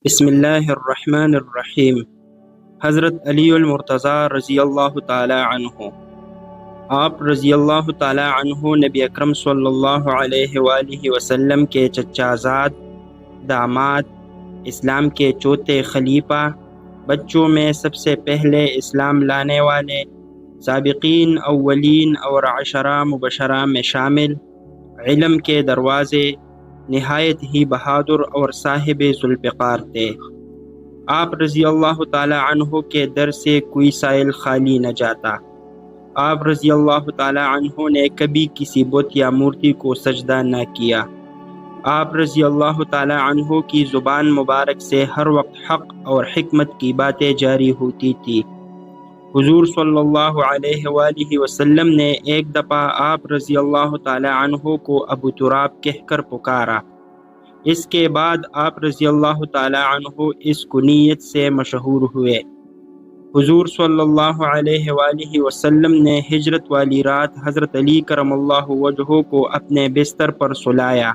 بسم اللہ الرحمن الرحیم۔ حضرت علی المرتضیٰ رضی اللہ تعالی عنہ، آپ رضی اللہ تعالی عنہ نبی اکرم صلی اللہ علیہ وآلہ وسلم کے چچا زاد، داماد، اسلام کے چوتھے خلیفہ، بچوں میں سب سے پہلے اسلام لانے والے، سابقین اولین اور عشرہ مبشرہ میں شامل، علم کے دروازے، نہایت ہی بہادر اور صاحب ذوالفقار تھے۔ آپ رضی اللہ تعالی عنہ کے در سے کوئی سائل خالی نہ جاتا۔ آپ رضی اللہ تعالی عنہ نے کبھی کسی بت یا مورتی کو سجدہ نہ کیا۔ آپ رضی اللہ تعالی عنہ کی زبان مبارک سے ہر وقت حق اور حکمت کی باتیں جاری ہوتی تھی۔ حضور صلی اللہ علیہ وآلہ وسلم نے ایک دفعہ آپ رضی اللہ تعالی عنہ کو ابو تراب کہہ کر پکارا۔ اس کے بعد آپ رضی اللہ تعالی عنہ اس کنیت سے مشہور ہوئے۔ حضور صلی اللہ علیہ وآلہ وسلم نے ہجرت والی رات حضرت علی کرم اللہ وجہہ کو اپنے بستر پر سلایا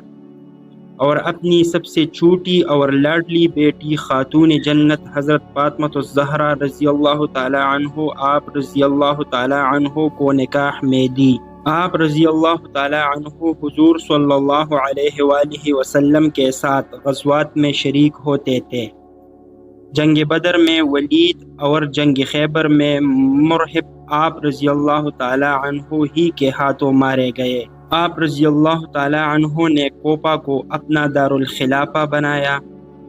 اور اپنی سب سے چھوٹی اور لاڈلی بیٹی خاتون جنت حضرت فاطمۃ الزہرا رضی اللہ تعالی عنہ آپ رضی اللہ تعالی عنہ کو نکاح میں دی۔ آپ رضی اللہ تعالی عنہ حضور صلی اللہ علیہ وآلہ وسلم کے ساتھ غزوات میں شریک ہوتے تھے۔ جنگ بدر میں ولید اور جنگ خیبر میں مرہب آپ رضی اللہ تعالی عنہ ہی کے ہاتھوں مارے گئے۔ آپ رضی اللہ تعالی عنہ نے کوپا کو اپنا دارالخلافہ بنایا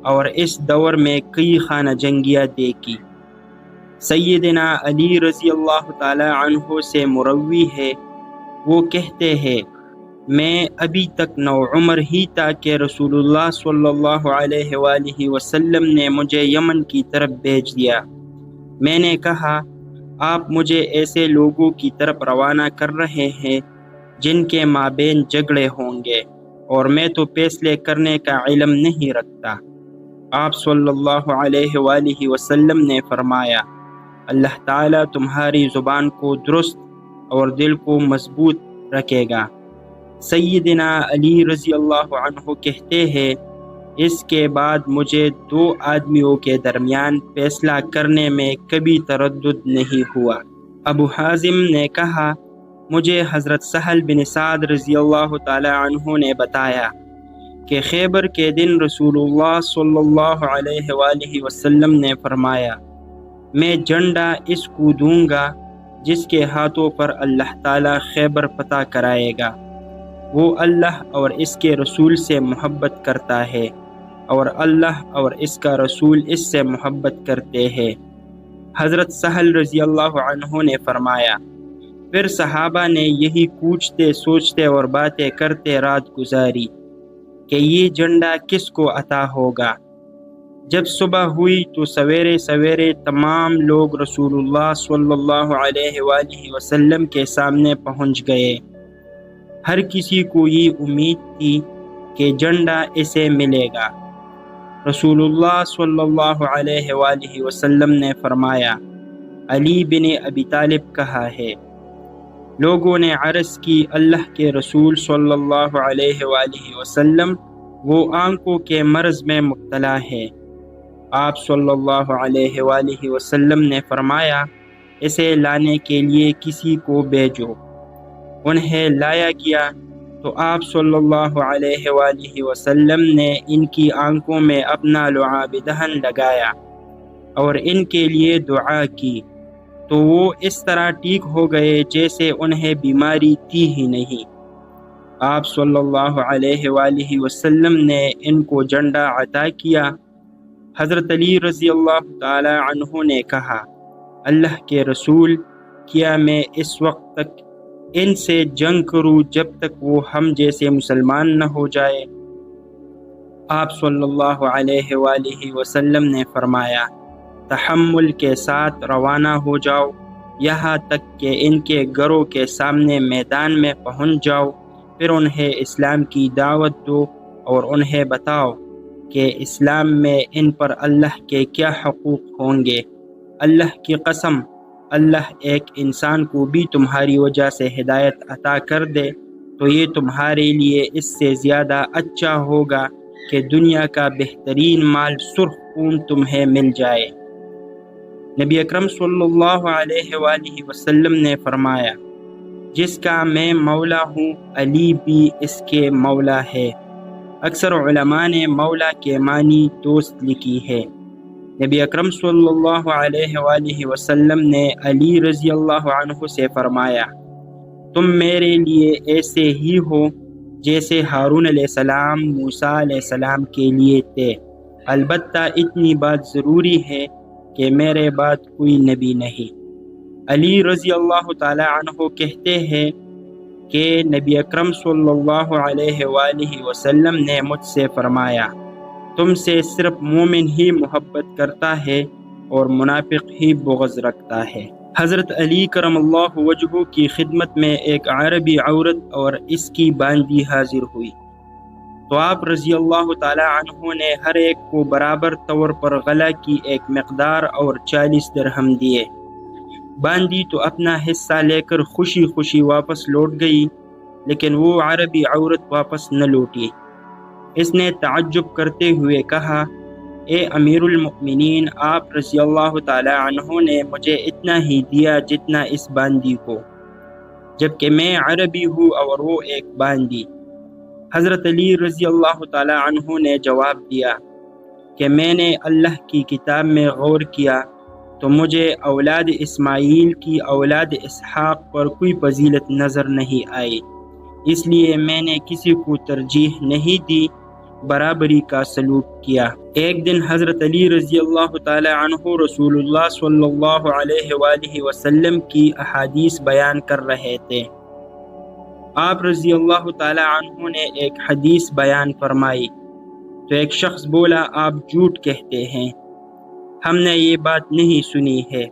اور اس دور میں کئی خانہ جنگیاں دیکھی۔ سیدنا علی رضی اللہ تعالی عنہ سے مروی ہے، وہ کہتے ہیں میں ابھی تک نوعمر ہی تھا کہ رسول اللہ صلی اللہ علیہ وآلہ وسلم نے مجھے یمن کی طرف بھیج دیا۔ میں نے کہا آپ مجھے ایسے لوگوں کی طرف روانہ کر رہے ہیں جن کے مابین جھگڑے ہوں گے اور میں تو فیصلے کرنے کا علم نہیں رکھتا۔ آپ صلی اللہ علیہ وآلہ وسلم نے فرمایا اللہ تعالیٰ تمہاری زبان کو درست اور دل کو مضبوط رکھے گا۔ سیدنا علی رضی اللہ عنہ کہتے ہیں اس کے بعد مجھے دو آدمیوں کے درمیان فیصلہ کرنے میں کبھی تردد نہیں ہوا۔ ابو حازم نے کہا مجھے حضرت سہل بن سعد رضی اللہ تعالی عنہ نے بتایا کہ خیبر کے دن رسول اللہ صلی اللہ علیہ وآلہ وسلم نے فرمایا میں جھنڈا اس کو دوں گا جس کے ہاتھوں پر اللہ تعالیٰ خیبر فتح کرائے گا۔ وہ اللہ اور اس کے رسول سے محبت کرتا ہے اور اللہ اور اس کا رسول اس سے محبت کرتے ہیں۔ حضرت سہل رضی اللہ عنہ نے فرمایا پھر صحابہ نے یہی کوچتے سوچتے اور باتیں کرتے رات گزاری کہ یہ جھنڈا کس کو عطا ہوگا۔ جب صبح ہوئی تو سویرے سویرے تمام لوگ رسول اللہ صلی اللہ علیہ وآلہ وسلم کے سامنے پہنچ گئے۔ ہر کسی کو یہ امید تھی کہ جھنڈا اسے ملے گا۔ رسول اللہ صلی اللہ علیہ وآلہ وسلم نے فرمایا علی بن ابی طالب کہا ہے۔ لوگوں نے عرض کی اللہ کے رسول صلی اللہ علیہ وآلہ وسلم وہ آنکھوں کے مرض میں مبتلا ہے۔ آپ صلی اللہ علیہ وآلہ وسلم نے فرمایا اسے لانے کے لیے کسی کو بھیجو۔ انہیں لایا گیا تو آپ صلی اللہ علیہ وآلہ وسلم نے ان کی آنکھوں میں اپنا لعاب دہن لگایا اور ان کے لیے دعا کی تو وہ اس طرح ٹھیک ہو گئے جیسے انہیں بیماری تھی ہی نہیں۔ آپ صلی اللہ علیہ وآلہ وسلم نے ان کو جھنڈا عطا کیا۔ حضرت علی رضی اللہ تعالی عنہ نے کہا اللہ کے رسول کیا میں اس وقت تک ان سے جنگ کروں جب تک وہ ہم جیسے مسلمان نہ ہو جائے؟ آپ صلی اللہ علیہ وآلہ وسلم نے فرمایا تحمل کے ساتھ روانہ ہو جاؤ یہاں تک کہ ان کے گھروں کے سامنے میدان میں پہنچ جاؤ، پھر انہیں اسلام کی دعوت دو اور انہیں بتاؤ کہ اسلام میں ان پر اللہ کے کیا حقوق ہوں گے۔ اللہ کی قسم اللہ ایک انسان کو بھی تمہاری وجہ سے ہدایت عطا کر دے تو یہ تمہارے لیے اس سے زیادہ اچھا ہوگا کہ دنیا کا بہترین مال سرخ خون تمہیں مل جائے۔ نبی اکرم صلی اللہ علیہ وآلہ وسلم نے فرمایا، جس کا میں مولا ہوں علی بھی اس کے مولا ہے۔ اکثر علماء نے مولا کے معنی دوست لکھی ہے۔ نبی اکرم صلی اللہ علیہ وآلہ وسلم نے علی رضی اللہ عنہ سے فرمایا، تم میرے لیے ایسے ہی ہو جیسے ہارون علیہ السلام موسیٰ علیہ السلام کے لیے تھے، البتہ اتنی بات ضروری ہے کہ میرے بعد کوئی نبی نہیں۔ علی رضی اللہ تعالی عنہ کہتے ہیں کہ نبی اکرم صلی اللہ علیہ وآلہ وسلم نے مجھ سے فرمایا، تم سے صرف مومن ہی محبت کرتا ہے اور منافق ہی بغض رکھتا ہے۔ حضرت علی کرم اللہ وجہہ کی خدمت میں ایک عربی عورت اور اس کی باندی حاضر ہوئی، تو آپ رضی اللہ تعالی عنہ نے ہر ایک کو برابر طور پر غلہ کی ایک مقدار اور 40 درہم دیے۔ باندی تو اپنا حصہ لے کر خوشی خوشی واپس لوٹ گئی، لیکن وہ عربی عورت واپس نہ لوٹی۔ اس نے تعجب کرتے ہوئے کہا، اے امیر المؤمنین، آپ رضی اللہ تعالی عنہ نے مجھے اتنا ہی دیا جتنا اس باندی کو، جبکہ میں عربی ہوں اور وہ ایک باندی۔ حضرت علی رضی اللہ تعالی عنہ نے جواب دیا کہ میں نے اللہ کی کتاب میں غور کیا تو مجھے اولاد اسماعیل کی اولاد اسحاق پر کوئی فضیلت نظر نہیں آئی، اس لیے میں نے کسی کو ترجیح نہیں دی، برابری کا سلوک کیا۔ ایک دن حضرت علی رضی اللہ تعالی عنہ رسول اللہ صلی اللہ علیہ وآلہ وسلم کی احادیث بیان کر رہے تھے۔ آپ رضی اللہ تعالی عنہ نے ایک حدیث بیان فرمائی تو ایک شخص بولا، آپ جھوٹ کہتے ہیں، ہم نے یہ بات نہیں سنی ہے۔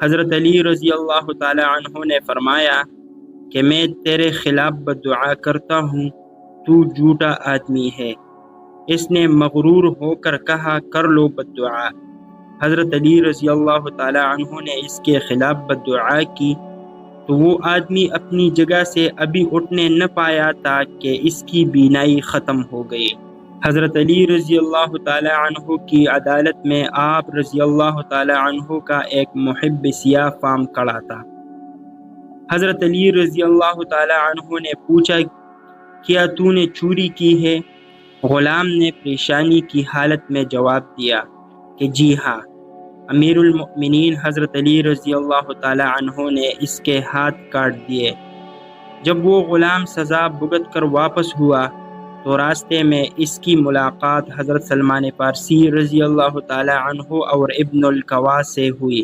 حضرت علی رضی اللہ تعالی عنہ نے فرمایا کہ میں تیرے خلاف بددعا کرتا ہوں، تو جھوٹا آدمی ہے۔ اس نے مغرور ہو کر کہا، کر لو بددعا۔ حضرت علی رضی اللہ تعالی عنہ نے اس کے خلاف بددعا کی تو وہ آدمی اپنی جگہ سے ابھی اٹھنے نہ پایا تھا کہ اس کی بینائی ختم ہو گئی۔ حضرت علی رضی اللہ تعالی عنہ کی عدالت میں آپ رضی اللہ تعالی عنہ کا ایک محب سیاہ فام کھڑا تھا۔ حضرت علی رضی اللہ تعالی عنہ نے پوچھا، کیا تو نے چوری کی ہے؟ غلام نے پریشانی کی حالت میں جواب دیا کہ جی ہاں۔ امیر المؤمنین حضرت علی رضی اللہ تعالی عنہ نے اس کے ہاتھ کاٹ دیے۔ جب وہ غلام سزا بھگت کر واپس ہوا تو راستے میں اس کی ملاقات حضرت سلمان فارسی رضی اللہ تعالی عنہ اور ابن القوا سے ہوئی۔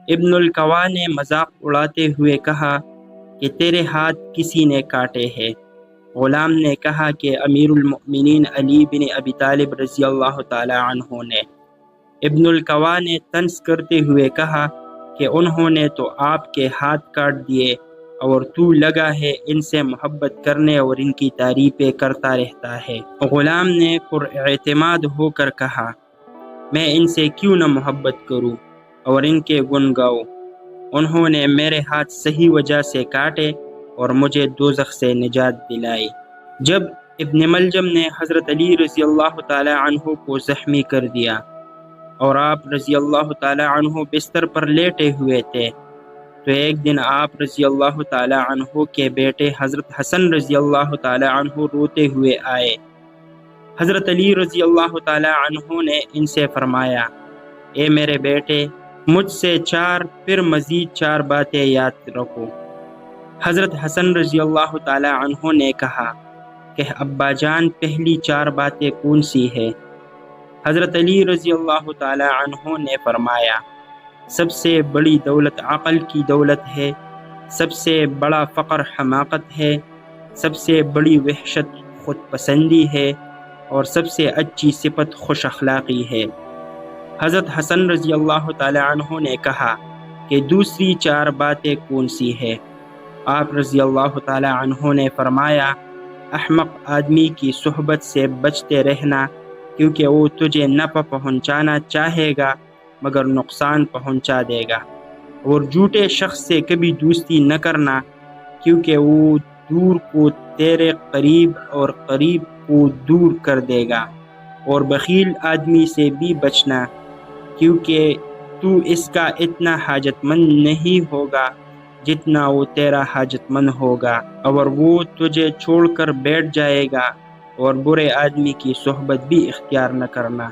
ابن القوا نے مذاق اڑاتے ہوئے کہا کہ تیرے ہاتھ کسی نے کاٹے ہیں؟ غلام نے کہا کہ امیر المؤمنین علی بن ابی طالب رضی اللہ تعالی عنہ نے۔ ابن القوا نے طنز کرتے ہوئے کہا کہ انہوں نے تو آپ کے ہاتھ کاٹ دیے اور تو لگا ہے ان سے محبت کرنے اور ان کی تعریفیں کرتا رہتا ہے۔ غلام نے پر اعتماد ہو کر کہا، میں ان سے کیوں نہ محبت کروں اور ان کے گن گاؤں، انہوں نے میرے ہاتھ صحیح وجہ سے کاٹے اور مجھے دوزخ سے نجات دلائی۔ جب ابن ملجم نے حضرت علی رضی اللہ تعالی عنہ کو زخمی کر دیا اور آپ رضی اللہ تعالی عنہ بستر پر لیٹے ہوئے تھے تو ایک دن آپ رضی اللہ تعالی عنہ کے بیٹے حضرت حسن رضی اللہ تعالی عنہ روتے ہوئے آئے۔ حضرت علی رضی اللہ تعالی عنہ نے ان سے فرمایا، اے میرے بیٹے، مجھ سے 4 پھر مزید 4 باتیں یاد رکھو۔ حضرت حسن رضی اللہ تعالی عنہ نے کہا کہ ابا جان، پہلی 4 باتیں کون سی ہے؟ حضرت علی رضی اللہ تعالی عنہ نے فرمایا، سب سے بڑی دولت عقل کی دولت ہے، سب سے بڑا فقر حماقت ہے، سب سے بڑی وحشت خود پسندی ہے اور سب سے اچھی صفت خوش اخلاقی ہے۔ حضرت حسن رضی اللہ تعالی عنہ نے کہا کہ دوسری 4 باتیں کون سی ہے؟ آپ رضی اللہ تعالی عنہ نے فرمایا، احمق آدمی کی صحبت سے بچتے رہنا، کیونکہ وہ تجھے نفع پہنچانا چاہے گا مگر نقصان پہنچا دے گا، اور جھوٹے شخص سے کبھی دوستی نہ کرنا، کیونکہ وہ دور کو تیرے قریب اور قریب کو دور کر دے گا۔ اور بخیل آدمی سے بھی بچنا، کیونکہ تو اس کا اتنا حاجت مند نہیں ہوگا جتنا وہ تیرا حاجت مند ہوگا، اور وہ تجھے چھوڑ کر بیٹھ جائے گا۔ اور برے آدمی کی صحبت بھی اختیار نہ کرنا،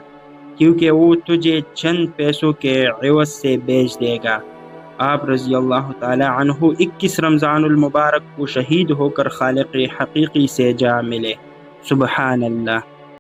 کیونکہ وہ تجھے چند پیسوں کے عوض سے بیچ دے گا۔ آپ رضی اللہ تعالی عنہ 21 رمضان المبارک کو شہید ہو کر خالق حقیقی سے جا ملے۔ سبحان اللہ۔